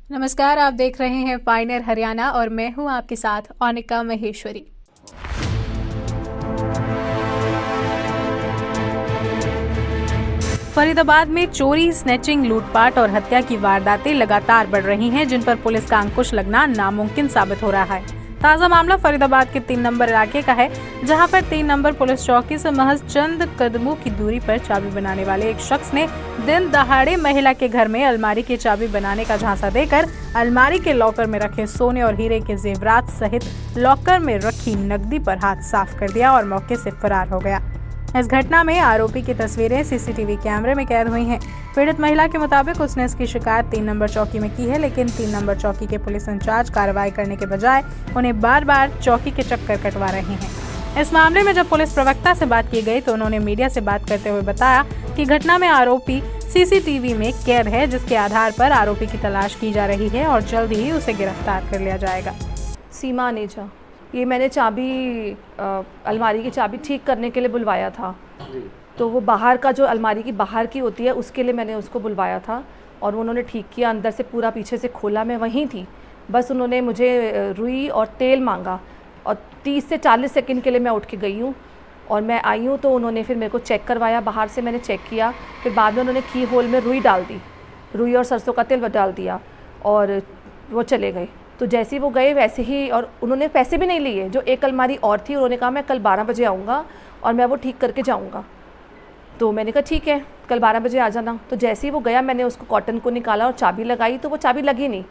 नमस्कार, आप देख रहे हैं पायनियर हरियाणा और मैं हूं आपके साथ अनिका महेश्वरी। फरीदाबाद में चोरी, स्नैचिंग, लूटपाट और हत्या की वारदातें लगातार बढ़ रही हैं, जिन पर पुलिस का अंकुश लगना नामुमकिन साबित हो रहा है। ताजा मामला फरीदाबाद के 3 नंबर इलाके का है, जहां पर 3 नंबर पुलिस चौकी से महज चंद कदमों की दूरी पर चाबी बनाने वाले एक शख्स ने दिन दहाड़े महिला के घर में अलमारी की चाबी बनाने का झांसा देकर अलमारी के लॉकर में रखे सोने और हीरे के जेवरात सहित लॉकर में रखी नकदी पर हाथ साफ कर दिया और मौके से फरार हो गया। इस घटना में आरोपी की तस्वीरें सीसीटीवी कैमरे में कैद हुई हैं। पीड़ित महिला के मुताबिक उसने इसकी शिकायत 3 नंबर चौकी में की है, लेकिन 3 नंबर चौकी के पुलिस इंचार्ज कार्रवाई करने के बजाय उन्हें बार बार चौकी के चक्कर कटवा रहे हैं। इस मामले में जब पुलिस प्रवक्ता से बात की गई तो उन्होंने मीडिया से बात करते हुए बताया कि घटना में आरोपी सीसीटीवी में कैद है, जिसके आधार पर आरोपी की तलाश की जा रही है और जल्द ही उसे गिरफ्तार कर लिया जाएगा। सीमा नेजा, ये मैंने चाबी अलमारी की चाबी ठीक करने के लिए बुलवाया था। तो वो बाहर का जो अलमारी की बाहर की होती है उसके लिए मैंने उसको बुलवाया था और उन्होंने ठीक किया। अंदर से पूरा पीछे से खोला, मैं वहीं थी, बस उन्होंने मुझे रुई और तेल मांगा और 30 से 40 सेकंड के लिए मैं उठ के गई हूँ और मैं आई हूँ तो उन्होंने फिर मेरे को चेक करवाया। बाहर से मैंने चेक किया, फिर बाद में उन्होंने की होल में रुई डाल दी, रुई और सरसों का तेल डाल दिया और वो चले गए। तो जैसे ही वो गए वैसे ही, और उन्होंने पैसे भी नहीं लिए। जो एक अलमारी और थी उन्होंने कहा मैं कल 12 बजे आऊँगा और मैं वो ठीक करके जाऊँगा। तो मैंने कहा ठीक है, कल 12 बजे आ जाना। तो जैसे ही वो गया मैंने उसको कॉटन को निकाला और चाबी लगाई तो वो चाबी लगी नहीं।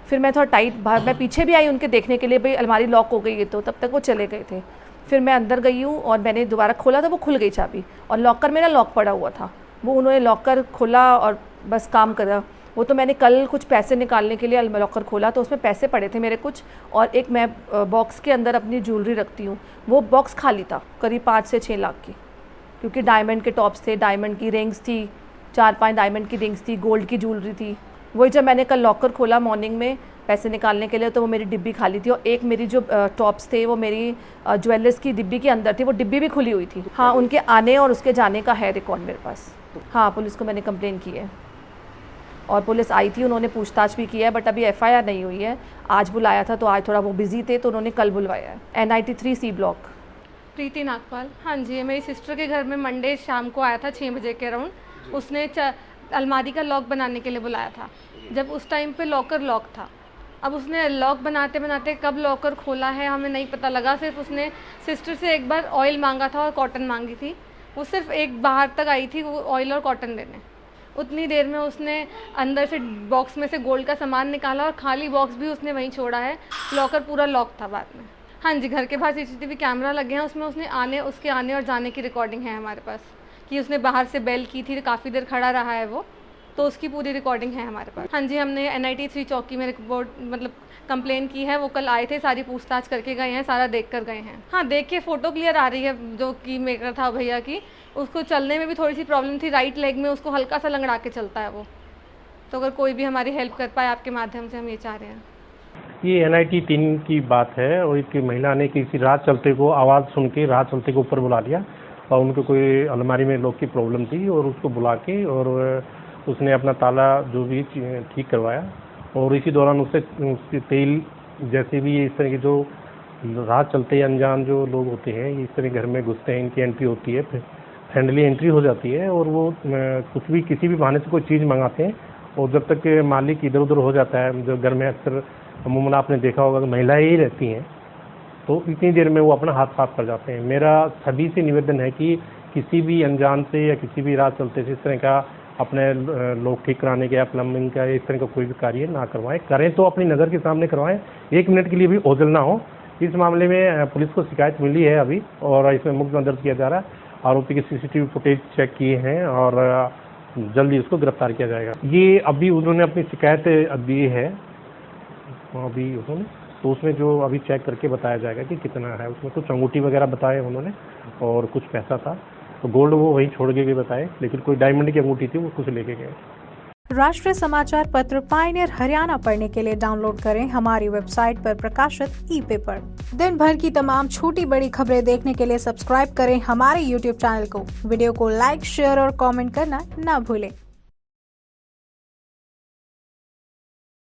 फिर मैं थोड़ा टाइट मैं पीछे भी आई उनके देखने के लिए, भाई अलमारी लॉक हो गई है, तो तब तक वो चले गए थे। फिर मैं अंदर गई हूँ और मैंने दोबारा खोला तो वो खुल गई चाबी और लॉकर मेरा लॉक पड़ा हुआ था। वो उन्होंने लॉकर खोला और बस काम करा। वो तो मैंने कल कुछ पैसे निकालने के लिए लॉकर खोला तो उसमें पैसे पड़े थे मेरे कुछ, और एक मैं बॉक्स के अंदर अपनी ज्वेलरी रखती हूँ, वो बॉक्स खाली था करीब 5 से 6 लाख की, क्योंकि डायमंड के टॉप्स थे, डायमंड की रिंग्स थी, 4-5 डायमंड की रिंग्स थी, गोल्ड की ज्वेलरी थी। वही जब मैंने कल लॉकर खोला मॉर्निंग में पैसे निकालने के लिए तो वो मेरी डिब्बी खाली थी और एक मेरी जो टॉप्स थे वो मेरी ज्वेलर्स की डिब्बी के अंदर थी, वो डिब्बी भी खुली हुई थी। हाँ, उनके आने और उसके जाने का है रिकॉर्ड मेरे पास। हाँ, पुलिस को मैंने कंप्लेन की है और पुलिस आई थी, उन्होंने पूछताछ भी की है, बट अभी एफआईआर नहीं हुई है। आज बुलाया था तो आज थोड़ा वो बिजी थे तो उन्होंने कल बुलवाया है। NIT 3 C block. Preeti Nagpal. हाँ जी, मेरी सिस्टर के घर में मंडे शाम को आया था 6 बजे के अराउंड। उसने अलमारी का लॉक बनाने के लिए बुलाया था। जब उस टाइम पे लॉकर लॉक था, अब उसने लॉक बनाते बनाते कब लॉकर खोला है हमें नहीं पता लगा। सिर्फ उसने सिस्टर से एक बार ऑयल मांगा था और कॉटन मांगी थी। वो सिर्फ एक बाहर तक आई थी वो ऑयल और कॉटन देने। उतनी देर में उसने अंदर से बॉक्स में से गोल्ड का सामान निकाला और खाली बॉक्स भी उसने वहीं छोड़ा है। लॉकर पूरा लॉक था बाद में। हाँ जी, घर के बाहर CCTV कैमरा लगे हैं, उसमें उसके आने और जाने की रिकॉर्डिंग है हमारे पास, कि उसने बाहर से बेल की थी, काफ़ी देर खड़ा रहा है वो, तो उसकी पूरी रिकॉर्डिंग है हमारे पास। हाँ जी, हमने NIT 3 चौकी में कंप्लेन की है। वो कल आए थे, सारी पूछताछ करके गए हैं, सारा देख कर गए हैं। हाँ, देख के फ़ोटो क्लियर आ रही है। जो की मेकर था भैया की, उसको चलने में भी थोड़ी सी प्रॉब्लम थी, राइट लेग में उसको हल्का सा लंगड़ा के चलता है वो। तो अगर कोई भी हमारी हेल्प कर पाए आपके माध्यम से, हम ये चाह रहे हैं। ये NIT 3 की बात है और इसकी महिला ने किसी राह चलते को आवाज़ सुन के राह चलते को ऊपर बुला लिया और उनको कोई अलमारी में लॉक की प्रॉब्लम थी और उसको बुला के और उसने अपना ताला जो भी ठीक करवाया और इसी दौरान उससे तेल जैसे भी इस तरह के जो राह चलते अनजान जो लोग होते हैं इस तरह घर में घुसते हैं, इनकी एंट्री होती है, फ्रेंडली एंट्री हो जाती है और वो कुछ भी किसी भी बहाने से कोई चीज़ मंगाते हैं और जब तक मालिक इधर उधर हो जाता है, जो घर में अक्सर अमूमन आपने देखा होगा कि महिलाएं ही रहती हैं, तो इतनी देर में वो अपना हाथ साफ कर जाते हैं। मेरा सभी से निवेदन है कि किसी भी अनजान से या किसी भी राह चलते से इस तरह का अपने लोग ठीक कराने का या प्लम्बिंग का इस तरह का कोई भी कार्य ना करवाएं। करें तो अपनी नज़र के सामने करवाएं, 1 मिनट के लिए भी ओझल ना हो। इस मामले में पुलिस को शिकायत मिली है अभी और इसमें मुकदमा दर्ज किया जा रहा है। आरोपी की CCTV फुटेज चेक किए हैं और जल्दी उसको गिरफ्तार किया जाएगा। ये अभी उन्होंने अपनी शिकायत दी है अभी उन्होंने, तो उसमें जो अभी चेक करके बताया जाएगा कि कितना है। उसमें कुछ अंगूठी वगैरह बताए उन्होंने और कुछ पैसा था, तो गोल्ड वो वहीं छोड़ के बताए, लेकिन कोई डायमंड की अंगूठी थी वो कुछ लेके गए। राष्ट्रीय समाचार पत्र पायनियर हरियाणा पढ़ने के लिए डाउनलोड करें हमारी वेबसाइट पर प्रकाशित ई-पेपर। दिन भर की तमाम छोटी बड़ी खबरें देखने के लिए सब्सक्राइब करें हमारे YouTube चैनल को। वीडियो को लाइक, शेयर और कमेंट करना ना भूलें।